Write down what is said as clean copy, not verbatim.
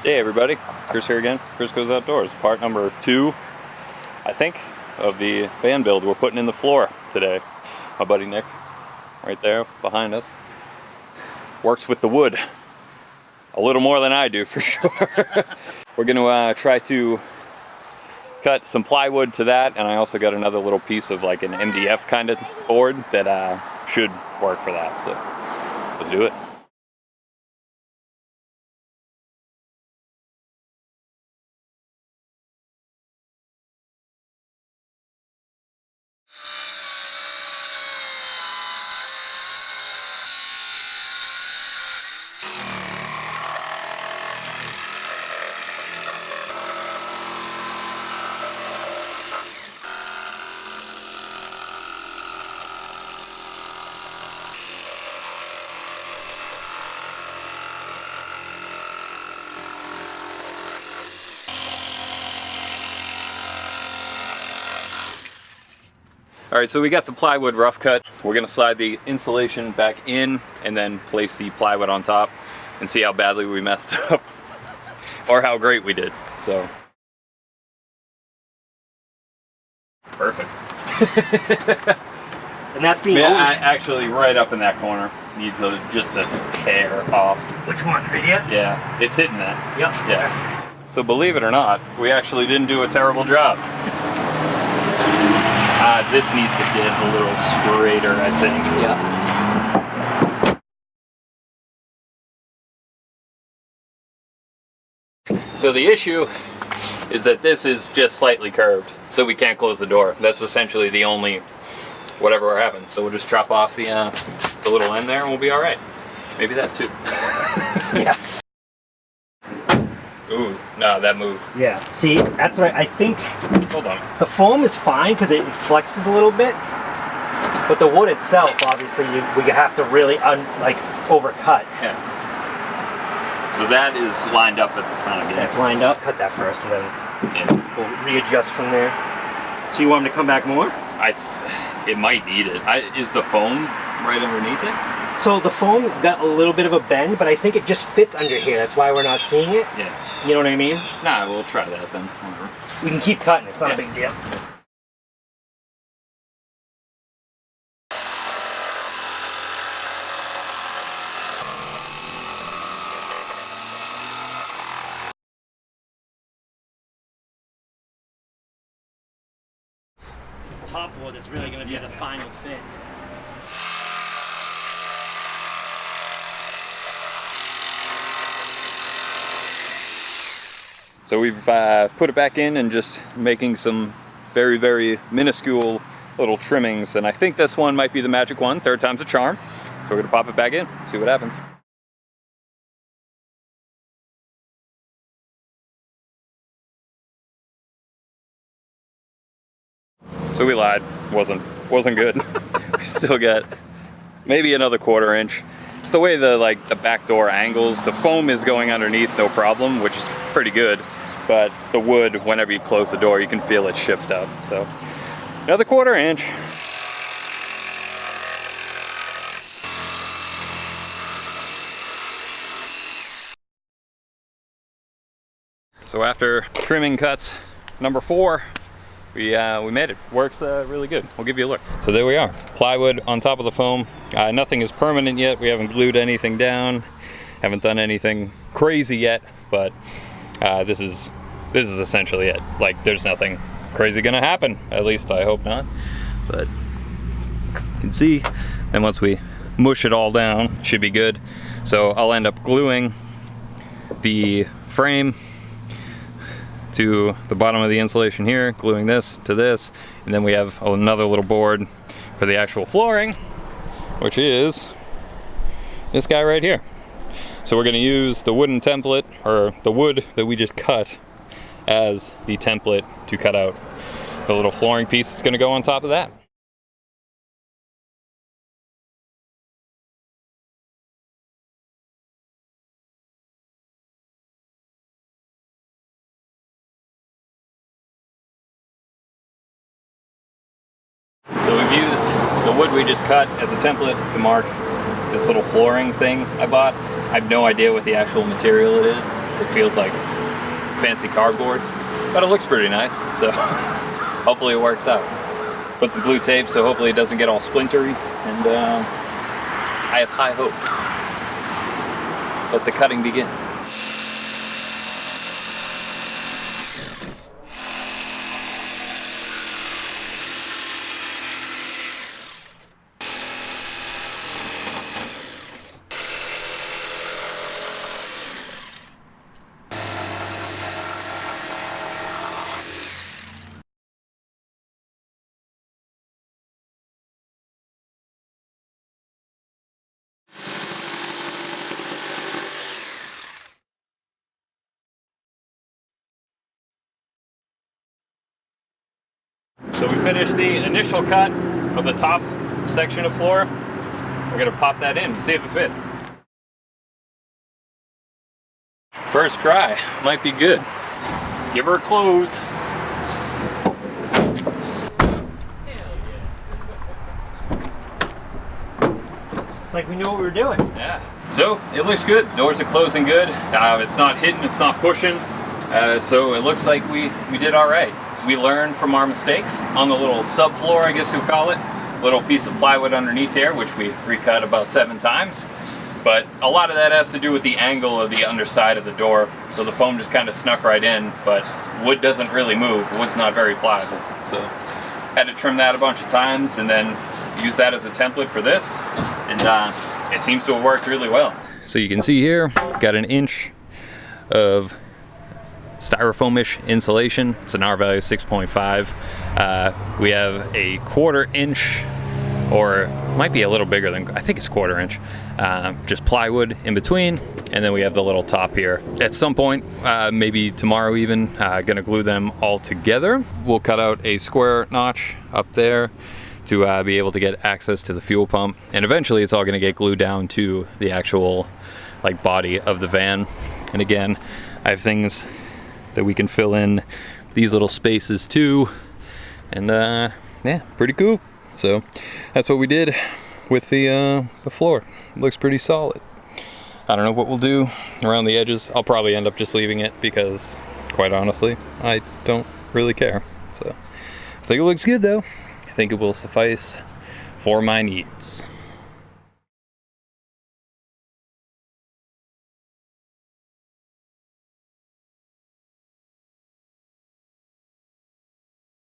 Hey everybody, Chris here again. Chris Goes Outdoors. Part number 2, I think, of the fan build we're putting in the floor today. My buddy Nick, right there behind us, works with the wood. A little more than I do, for sure. We're going to try to cut some plywood to that, and I also got another little piece of like an MDF kind of board that should work for that. So let's do it. Alright, so we got the plywood rough cut. We're going to slide the insulation back in and then place the plywood on top and see how badly we messed up or how great we did. So perfect. And that's being actually right up in that corner. Needs just a hair off. Which one? Right here? Yeah, it's hitting that. Yep. Yeah. So believe it or not, we actually didn't do a terrible job. This needs to get a little straighter, I think. Yeah. So the issue is that this is just slightly curved, so we can't close the door. That's essentially the only whatever happens. So we'll just chop off the little end there and we'll be all right. Maybe that too. Yeah. Ooh, no, that moved. Yeah. See, that's right. I think Hold on. the foam is fine because it flexes a little bit, but the wood itself, obviously, we have to really overcut. Yeah. So that is lined up at the front again. That's lined up. Cut that first, and then we'll readjust from there. So you want them to come back more? It might need it. Is the foam right underneath it? So the foam got a little bit of a bend, but I think it just fits under here. That's why we're not seeing it. Yeah. You know what I mean? Nah, we'll try that then. Whatever. We can keep cutting. It's not a big deal. Top wood is really going to be the final fit. So we've put it back in and just making some very, very minuscule little trimmings, and I think this one might be the magic one. Third time's a charm. So we're gonna pop it back in, see what happens. So we lied. Wasn't good. We still got maybe another 1/4 inch. It's the way the back door angles. The foam is going underneath, no problem, which is pretty good. But the wood, whenever you close the door, you can feel it shift up. So another 1/4 inch. So after trimming cuts number 4, we made it. Works really good. We'll give you a look. So there we are. Plywood on top of the foam. Nothing is permanent yet. We haven't glued anything down. Haven't done anything crazy yet, but this is essentially it. Like, there's nothing crazy gonna happen. At least I hope not. But you can see. And once we mush it all down, should be good. So I'll end up gluing the frame to the bottom of the insulation here, gluing this to this, and then we have another little board for the actual flooring, which is this guy right here. So we're going to use the wooden template, or the wood that we just cut, as the template to cut out the little flooring piece that's going to go on top of that. So we've used the wood we just cut as a template to mark this little flooring thing I bought. I have no idea what the actual material it is. It feels like fancy cardboard, but it looks pretty nice, so hopefully it works out. Put some blue tape so hopefully it doesn't get all splintery, and I have high hopes. Let the cutting begin. So we finished the initial cut of the top section of floor. We're gonna pop that in and see if it fits. First try, might be good. Give her a close. It's like we knew what we were doing. Yeah. So it looks good. Doors are closing good. It's not hitting, it's not pushing. So it looks like we did all right. We learned from our mistakes on the little subfloor, I guess you'll call it. Little piece of plywood underneath here, which we recut about 7 times. But a lot of that has to do with the angle of the underside of the door. So the foam just kind of snuck right in, but wood doesn't really move. Wood's not very pliable. So had to trim that a bunch of times and then use that as a template for this. And it seems to have worked really well. So you can see here, got an inch of styrofoamish insulation. It's an R value of 6.5. We have a 1/4 inch, or might be a little bigger than, I think it's 1/4 inch, just plywood in between, and then we have the little top here. At some point, maybe tomorrow even, gonna glue them all together. We'll cut out a square notch up there to be able to get access to the fuel pump, and eventually it's all gonna get glued down to the actual like body of the van. And again, I have things that we can fill in these little spaces too, and yeah, pretty cool. So that's what we did with the floor. It looks pretty solid. I don't know what we'll do around the edges. I'll probably end up just leaving it because, quite honestly, I don't really care. So I think it looks good though. I think it will suffice for my needs.